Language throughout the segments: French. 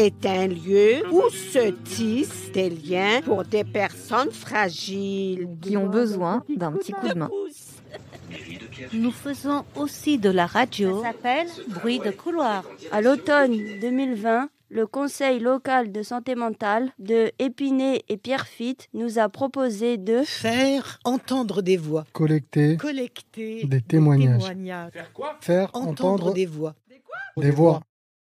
est un lieu où se tissent des liens pour des personnes fragiles qui ont besoin d'un petit coup de main. Nous faisons aussi de la radio. Ça s'appelle Bruit de couloir. À l'automne 2020, le Conseil local de santé mentale de Épinay et Pierrefitte nous a proposé de faire entendre des voix, collecter des témoignages. Faire quoi? Faire entendre des voix, des voix.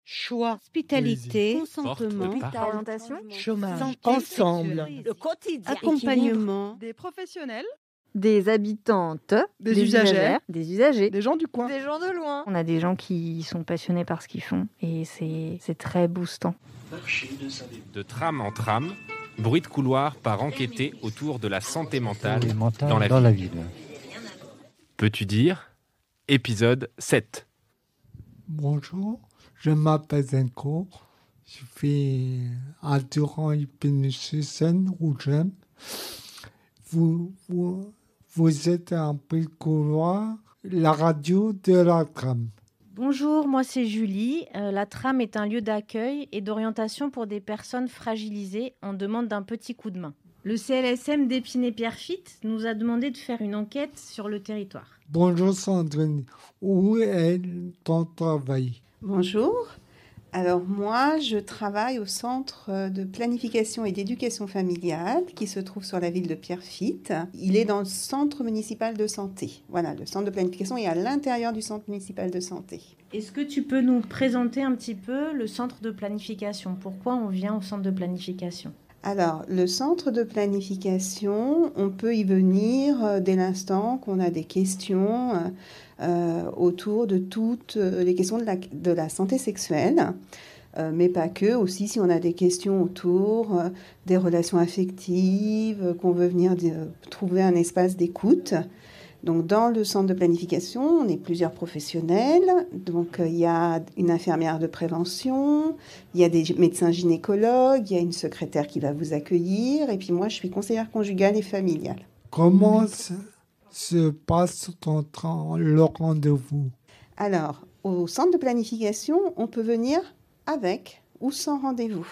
choix, Hospitalité, consentement, Orientation, chômage, santé ensemble, sexuelle, le quotidien, accompagnement, des professionnels, des habitantes, des usagers, des usagers, des gens du coin. des gens de loin. On a des gens qui sont passionnés par ce qu'ils font et c'est très boostant. De tram en tram, Bruit de couloir part enquêter autour de la santé mentale dans la ville. Peux-tu dire épisode 7. Bonjour, je m'appelle Zenko. Je suis à Durand-Épinay-sur-Seine-Rougem. Vous êtes un Bruit de couloir, la radio de la tram. Bonjour, moi c'est Julie. La tram est un lieu d'accueil et d'orientation pour des personnes fragilisées en demande d'un petit coup de main. Le CLSM d'Épinay-Pierrefitte nous a demandé de faire une enquête sur le territoire. Bonjour Sandrine, où est ton travail? Bonjour. Alors moi, je travaille au centre de planification et d'éducation familiale qui se trouve sur la ville de Pierrefitte. Il est dans le centre municipal de santé. Voilà, le centre de planification est à l'intérieur du centre municipal de santé. Est-ce que tu peux nous présenter un petit peu le centre de planification? Pourquoi on vient au centre de planification? Alors, le centre de planification, on peut y venir dès l'instant qu'on a des questions autour de toutes les questions de la santé sexuelle, mais pas que, aussi si on a des questions autour des relations affectives, qu'on veut venir trouver un espace d'écoute. Donc, dans le centre de planification, on est plusieurs professionnels. Donc, il y a une infirmière de prévention, il y a des médecins gynécologues, il y a une secrétaire qui va vous accueillir. Et puis moi, je suis conseillère conjugale et familiale. Comment se passe le rendez-vous? Alors, au centre de planification, on peut venir avec ou sans rendez-vous.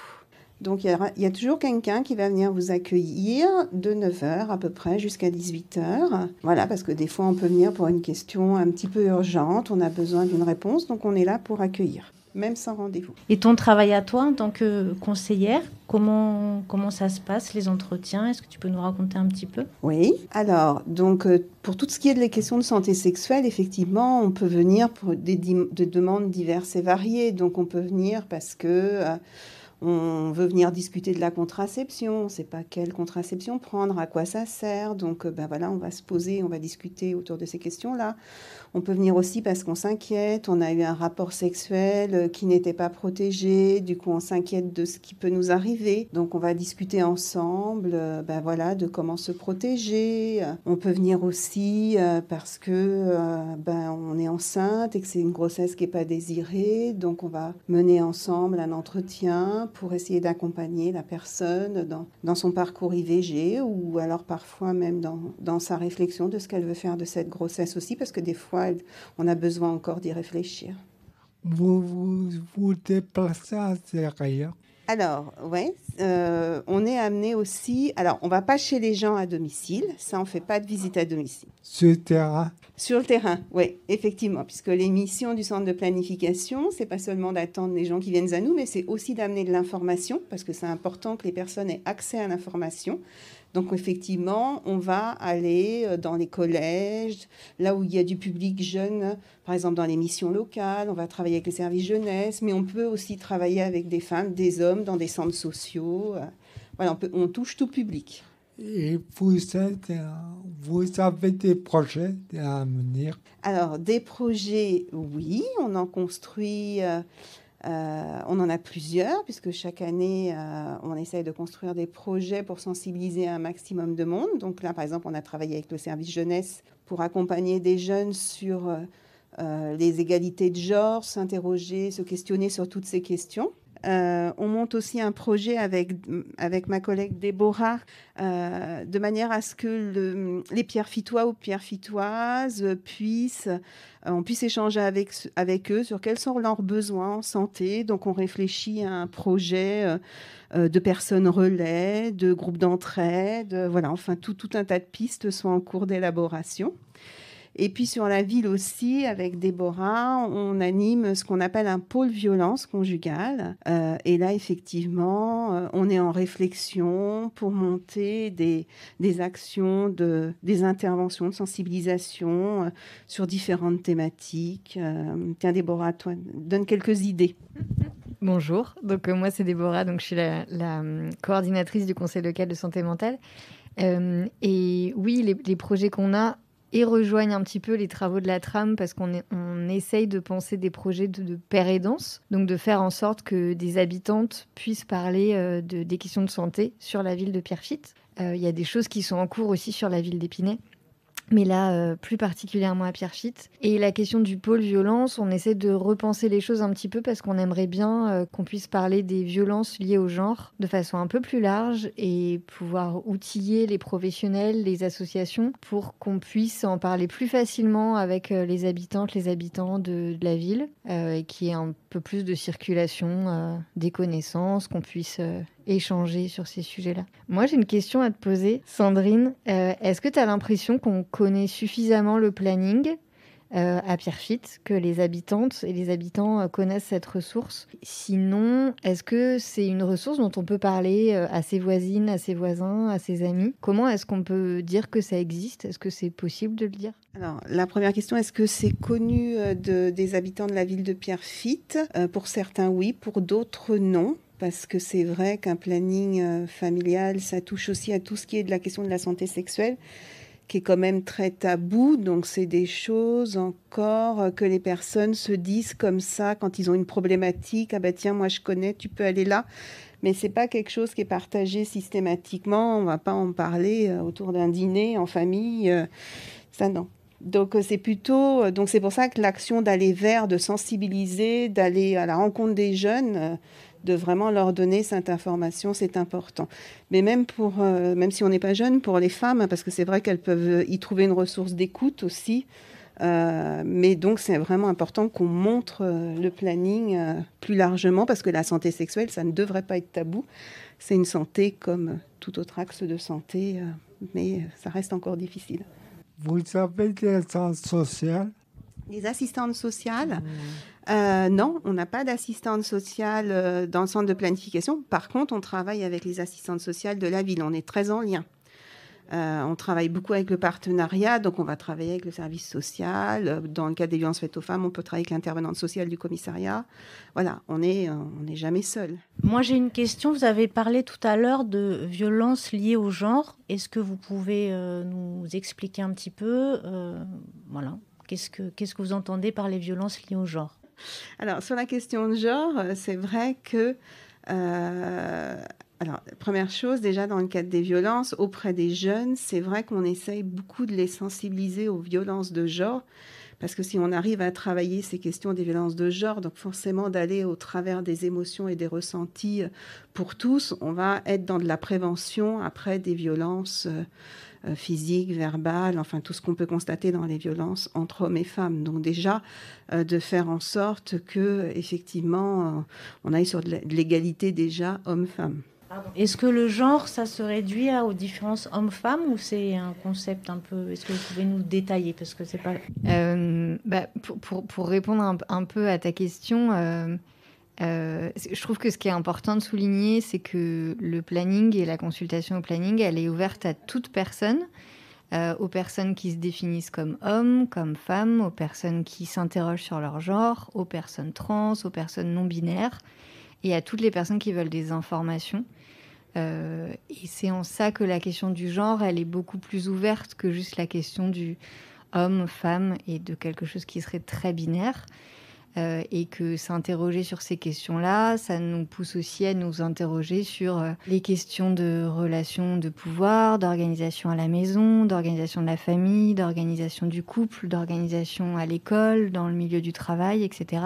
Donc, il y a toujours quelqu'un qui va venir vous accueillir de 9h à peu près jusqu'à 18h. Voilà, parce que des fois, on peut venir pour une question un petit peu urgente. On a besoin d'une réponse, donc on est là pour accueillir, même sans rendez-vous. Et ton travail à toi en tant que conseillère, comment ça se passe, les entretiens? Est-ce que tu peux nous raconter un petit peu? Oui. Alors, donc, pour tout ce qui est des questions de santé sexuelle, effectivement, on peut venir pour des demandes diverses et variées. Donc, on peut venir parce que... on veut venir discuter de la contraception, on ne sait pas quelle contraception prendre, à quoi ça sert. Donc, voilà, on va se poser, on va discuter autour de ces questions-là. On peut venir aussi parce qu'on s'inquiète, on a eu un rapport sexuel qui n'était pas protégé, du coup on s'inquiète de ce qui peut nous arriver. Donc on va discuter ensemble de comment se protéger. On peut venir aussi parce que on est enceinte et que c'est une grossesse qui n'est pas désirée. Donc on va mener ensemble un entretien pour essayer d'accompagner la personne dans son parcours IVG ou alors parfois même dans sa réflexion de ce qu'elle veut faire de cette grossesse aussi, parce que des fois, on a besoin encore d'y réfléchir. Vous déplacez à l'extérieur? Alors, oui, on est amené aussi... Alors, on ne va pas chez les gens à domicile, ça, on ne fait pas de visite à domicile. Sur le terrain? Sur le terrain, oui, effectivement, puisque les missions du centre de planification, ce n'est pas seulement d'attendre les gens qui viennent à nous, mais c'est aussi d'amener de l'information, parce que c'est important que les personnes aient accès à l'information. Donc, effectivement, on va aller dans les collèges, là où il y a du public jeune, par exemple dans les missions locales, on va travailler avec les services jeunesse, mais on peut aussi travailler avec des femmes, des hommes, dans des centres sociaux. Voilà, on touche tout public. Et vous avez des projets à venir? Alors, des projets, oui, on en construit... on en a plusieurs, puisque chaque année, on essaye de construire des projets pour sensibiliser un maximum de monde. Donc là, par exemple, on a travaillé avec le service jeunesse pour accompagner des jeunes sur les égalités de genre, s'interroger, se questionner sur toutes ces questions. On monte aussi un projet avec ma collègue Déborah, de manière à ce que les pierrefitois ou pierrefitoises on puisse échanger avec eux sur quels sont leurs besoins en santé. Donc, on réfléchit à un projet de personnes relais, de groupes d'entraide. Voilà, enfin, tout un tas de pistes sont en cours d'élaboration. Et puis sur la ville aussi, avec Déborah, on anime ce qu'on appelle un pôle violence conjugale. Et là, effectivement, on est en réflexion pour monter des actions, des interventions de sensibilisation sur différentes thématiques. Tiens, Déborah, toi, donne quelques idées. Bonjour, donc moi c'est Déborah, donc je suis la coordinatrice du Conseil local de santé mentale. Et oui, les projets qu'on a rejoignent un petit peu les travaux de la trame parce qu'on essaye de penser des projets de pair et danse, donc de faire en sorte que des habitantes puissent parler des questions de santé sur la ville de Pierrefitte. Il y a des choses qui sont en cours aussi sur la ville d'Épinay, mais là, plus particulièrement à Pierrefitte. Et la question du pôle violence, on essaie de repenser les choses un petit peu parce qu'on aimerait bien qu'on puisse parler des violences liées au genre de façon un peu plus large et pouvoir outiller les professionnels, les associations pour qu'on puisse en parler plus facilement avec les habitantes, les habitants de la ville et qu'il y ait un peu plus de circulation des connaissances, qu'on puisse échanger sur ces sujets-là. Moi, j'ai une question à te poser, Sandrine. Est-ce que tu as l'impression qu'on connaît suffisamment le planning à Pierrefitte, que les habitantes et les habitants connaissent cette ressource? Sinon, est-ce que c'est une ressource dont on peut parler à ses voisines, à ses voisins, à ses amis? Comment est-ce qu'on peut dire que ça existe? Est-ce que c'est possible de le dire? Alors, la première question, est-ce que c'est connu des habitants de la ville de Pierrefitte? Pour certains, oui. Pour d'autres, non. Parce que c'est vrai qu'un planning familial, ça touche aussi à tout ce qui est de la question de la santé sexuelle, qui est quand même très tabou. Donc, c'est des choses encore que les personnes se disent comme ça quand ils ont une problématique. Ah ben tiens, moi je connais, tu peux aller là. Mais c'est pas quelque chose qui est partagé systématiquement. On va pas en parler autour d'un dîner en famille. Ça, non. Donc, c'est plutôt... Donc, c'est pour ça que l'action d'aller vers, de sensibiliser, d'aller à la rencontre des jeunes... de vraiment leur donner cette information, c'est important. Mais même si on n'est pas jeune, pour les femmes, parce que c'est vrai qu'elles peuvent y trouver une ressource d'écoute aussi. Mais donc, c'est vraiment important qu'on montre le planning plus largement, parce que la santé sexuelle, ça ne devrait pas être tabou. C'est une santé comme tout autre axe de santé, mais ça reste encore difficile. Vous avez des assistantes sociales? Les assistantes sociales, non, on n'a pas d'assistante sociale dans le centre de planification. Par contre, on travaille avec les assistantes sociales de la ville. On est très en lien. On travaille beaucoup avec le partenariat, donc on va travailler avec le service social. Dans le cas des violences faites aux femmes, on peut travailler avec l'intervenante sociale du commissariat. Voilà, on n'est jamais seul. Moi, j'ai une question. Vous avez parlé tout à l'heure de violences liées au genre. Est-ce que vous pouvez nous expliquer un petit peu voilà. Qu'est-ce que vous entendez par les violences liées au genre? Alors, sur la question de genre, c'est vrai que... alors, première chose, déjà dans le cadre des violences, auprès des jeunes, c'est vrai qu'on essaye beaucoup de les sensibiliser aux violences de genre, parce que si on arrive à travailler ces questions des violences de genre, donc forcément d'aller au travers des émotions et des ressentis pour tous, on va être dans de la prévention après des violences physiques, verbales, enfin tout ce qu'on peut constater dans les violences entre hommes et femmes. Donc déjà, de faire en sorte que effectivement, on aille sur de l'égalité déjà homme-femme. Est-ce que le genre, ça se réduit aux différences hommes-femmes ou c'est un concept un peu... Est-ce que vous pouvez nous détailler parce que c'est pas... Pour répondre un peu à ta question, je trouve que ce qui est important de souligner, c'est que le planning et la consultation au planning, elle est ouverte à toute personne, aux personnes qui se définissent comme hommes, comme femmes, aux personnes qui s'interrogent sur leur genre, aux personnes trans, aux personnes non-binaires et à toutes les personnes qui veulent des informations. Et c'est en ça que la question du genre, elle est beaucoup plus ouverte que juste la question du homme, femme et de quelque chose qui serait très binaire. Et que s'interroger sur ces questions-là, ça nous pousse aussi à nous interroger sur les questions de relations de pouvoir, d'organisation à la maison, d'organisation de la famille, d'organisation du couple, d'organisation à l'école, dans le milieu du travail, etc.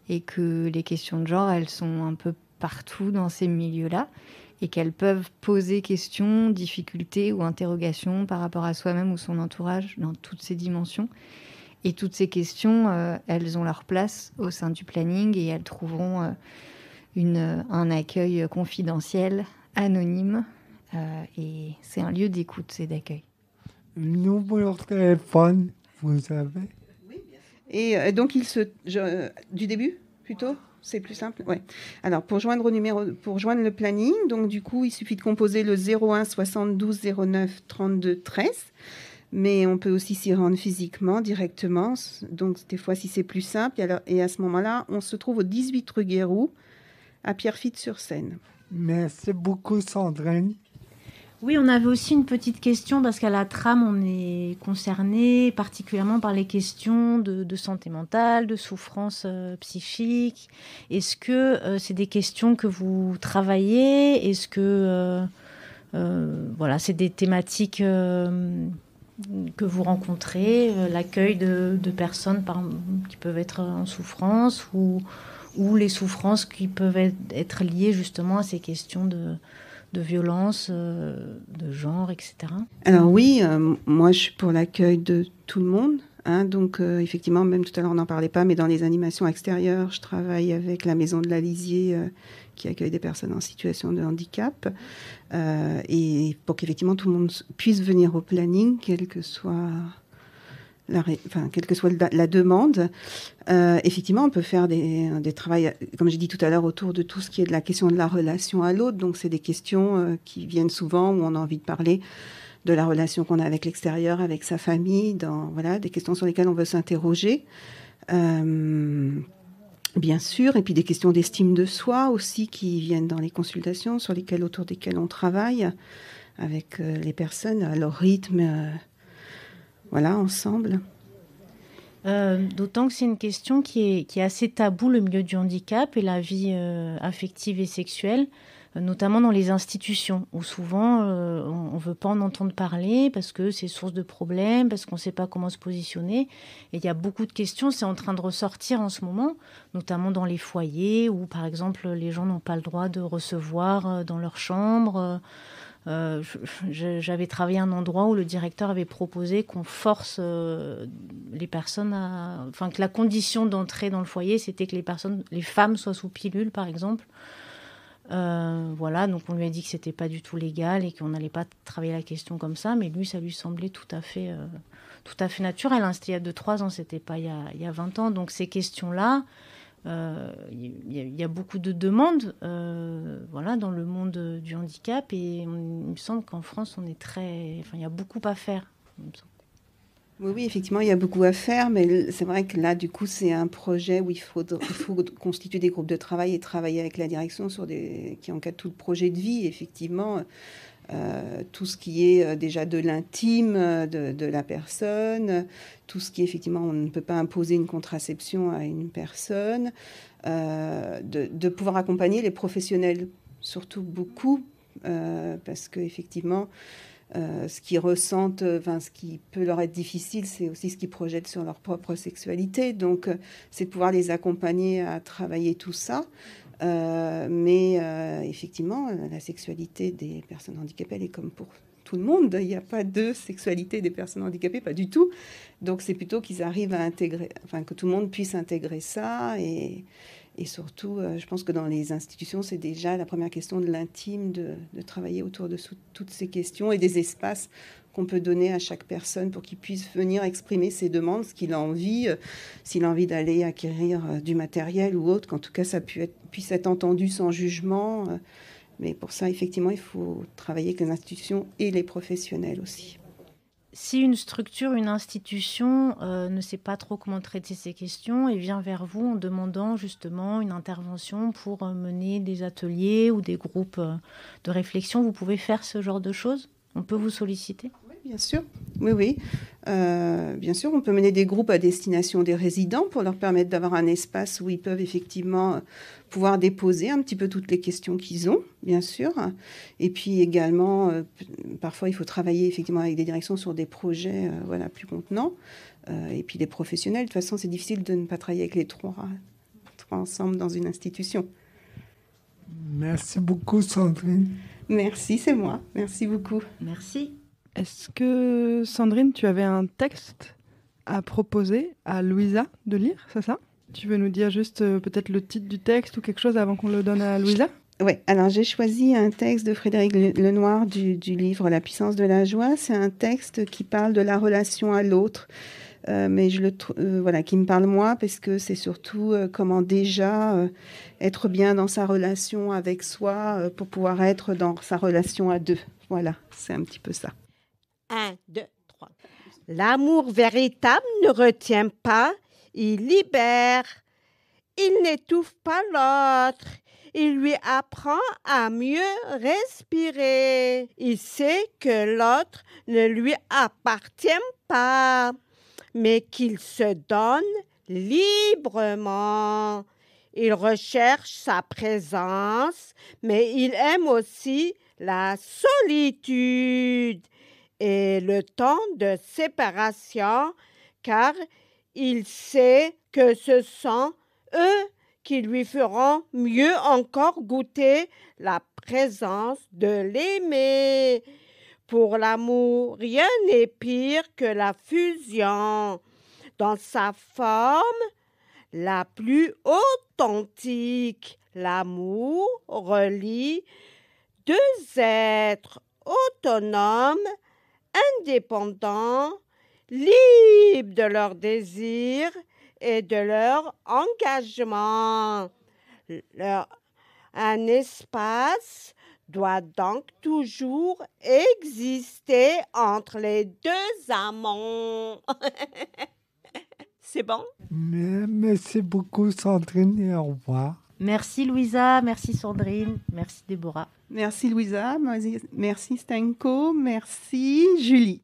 et que les questions de genre, elles sont un peu partout dans ces milieux-là et qu'elles peuvent poser questions, difficultés ou interrogations par rapport à soi-même ou son entourage dans toutes ces dimensions. Et toutes ces questions, elles ont leur place au sein du planning et elles trouveront un accueil confidentiel, anonyme. Et c'est un lieu d'écoute et d'accueil. Numéro de téléphone, vous savez? Oui, bien sûr. Et donc, du début, plutôt? C'est plus simple, ouais. Alors, pour joindre le planning, donc du coup, il suffit de composer le 01 72 09 32 13. Mais on peut aussi s'y rendre physiquement, directement. Donc, des fois, si c'est plus simple. Et à ce moment-là, on se trouve au 18 rue Guéroult, à Pierrefitte-sur-Seine. Merci beaucoup, Sandrine. Oui, on avait aussi une petite question parce qu'à la tram, on est concerné particulièrement par les questions de santé mentale, de souffrance psychique. Est-ce que c'est des questions que vous travaillez? Est-ce que c'est des thématiques que vous rencontrez, l'accueil de personnes qui peuvent être en souffrance ou les souffrances qui peuvent être liées justement à ces questions de violence, de genre, etc. Alors oui, moi je suis pour l'accueil de tout le monde. Donc effectivement, même tout à l'heure on n'en parlait pas, mais dans les animations extérieures, je travaille avec la Maison de la Lisier qui accueille des personnes en situation de handicap. Et pour qu'effectivement tout le monde puisse venir au planning, quelle que soit la demande. Effectivement, on peut faire des travaux, comme j'ai dit tout à l'heure, autour de tout ce qui est de la question de la relation à l'autre. Donc, c'est des questions qui viennent souvent où on a envie de parler de la relation qu'on a avec l'extérieur, avec sa famille, des questions sur lesquelles on veut s'interroger. Bien sûr, et puis des questions d'estime de soi aussi qui viennent dans les consultations, autour desquelles on travaille avec les personnes à leur rythme. Ensemble. D'autant que c'est une question qui est assez taboue, le milieu du handicap et la vie affective et sexuelle, notamment dans les institutions, où souvent on ne veut pas en entendre parler parce que c'est source de problèmes, parce qu'on ne sait pas comment se positionner. Et il y a beaucoup de questions, c'est en train de ressortir en ce moment, notamment dans les foyers, où par exemple les gens n'ont pas le droit de recevoir dans leur chambre. J'avais travaillé à un endroit où le directeur avait proposé qu'on force les personnes que la condition d'entrée dans le foyer, c'était que les femmes soient sous pilule, par exemple. Donc on lui a dit que c'était pas du tout légal et qu'on n'allait pas travailler la question comme ça, mais lui, ça lui semblait tout à fait naturel. C'était il y a 2-3 ans, c'était pas il y a 20 ans. Donc ces questions-là, il y a beaucoup de demandes dans le monde du handicap et il me semble qu'en France il y a beaucoup à faire. Oui, effectivement, il y a beaucoup à faire, mais c'est vrai que là, du coup, c'est un projet où il faut constituer des groupes de travail et travailler avec la direction qui encadrent tout le projet de vie, effectivement. Tout ce qui est déjà de l'intime de la personne, tout ce qui est effectivement, on ne peut pas imposer une contraception à une personne, de pouvoir accompagner les professionnels, surtout beaucoup, parce qu'effectivement, ce qu'ils ressentent, ce qui peut leur être difficile, c'est aussi ce qu'ils projettent sur leur propre sexualité. Donc, c'est de pouvoir les accompagner à travailler tout ça. Mais effectivement, la sexualité des personnes handicapées, elle est comme pour tout le monde. Il n'y a pas de sexualité des personnes handicapées, pas du tout. Donc, c'est plutôt qu'ils arrivent à intégrer, que tout le monde puisse intégrer ça. Et surtout, je pense que dans les institutions, c'est déjà la première question de l'intime, de travailler autour de toutes ces questions et des espaces qu'on peut donner à chaque personne pour qu'il puisse venir exprimer ses demandes, ce qu'il a envie, s'il a envie d'aller acquérir du matériel ou autre, qu'en tout cas ça puisse être entendu sans jugement. Mais pour ça, effectivement, il faut travailler avec les institutions et les professionnels aussi. Si une structure, une institution ne sait pas trop comment traiter ces questions et vient vers vous en demandant justement une intervention pour mener des ateliers ou des groupes de réflexion, vous pouvez faire ce genre de choses? On peut vous solliciter? Oui, bien sûr. Oui. Bien sûr, on peut mener des groupes à destination des résidents pour leur permettre d'avoir un espace où ils peuvent effectivement pouvoir déposer un petit peu toutes les questions qu'ils ont, bien sûr. Et puis également, parfois, il faut travailler effectivement avec des directions sur des projets plus contenants. Et puis des professionnels. De toute façon, c'est difficile de ne pas travailler avec les trois ensemble dans une institution. Merci beaucoup, Sandrine. Merci, c'est moi. Merci beaucoup. Merci. Est-ce que, Sandrine, tu avais un texte à proposer à Louisa de lire, c'est ça ? Tu veux nous dire juste peut-être le titre du texte ou quelque chose avant qu'on le donne à Louisa ? Oui, alors j'ai choisi un texte de Frédéric Lenoir du livre La puissance de la joie. C'est un texte qui parle de la relation à l'autre, mais qui me parle moi parce que c'est surtout comment déjà être bien dans sa relation avec soi pour pouvoir être dans sa relation à deux. Voilà, c'est un petit peu ça. 1, 2, 3. L'amour véritable ne retient pas, il libère. Il n'étouffe pas l'autre. Il lui apprend à mieux respirer. Il sait que l'autre ne lui appartient pas, mais qu'il se donne librement. Il recherche sa présence, mais il aime aussi la solitude et le temps de séparation, car il sait que ce sont eux qui lui feront mieux encore goûter la présence de l'aimer. Pour l'amour, rien n'est pire que la fusion. Dans sa forme la plus authentique, l'amour relie deux êtres autonomes, indépendants, libres de leurs désirs et de leur engagement. Un espace doit donc toujours exister entre les deux amants. C'est bon? Merci beaucoup, Sandrine, et au revoir. Merci Louisa, merci Sandrine, merci Déborah. Merci Louisa, merci Stenko, merci Julie.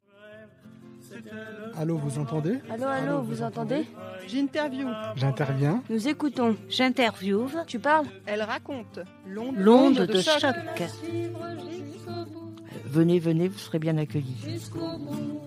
Allô, vous entendez ? Allô, vous entendez ? J'interview. J'interviens. Nous écoutons. J'interviewe. Tu parles ? Elle raconte. L'onde de choc. Venez, vous serez bien accueillis. Jusqu'au bout.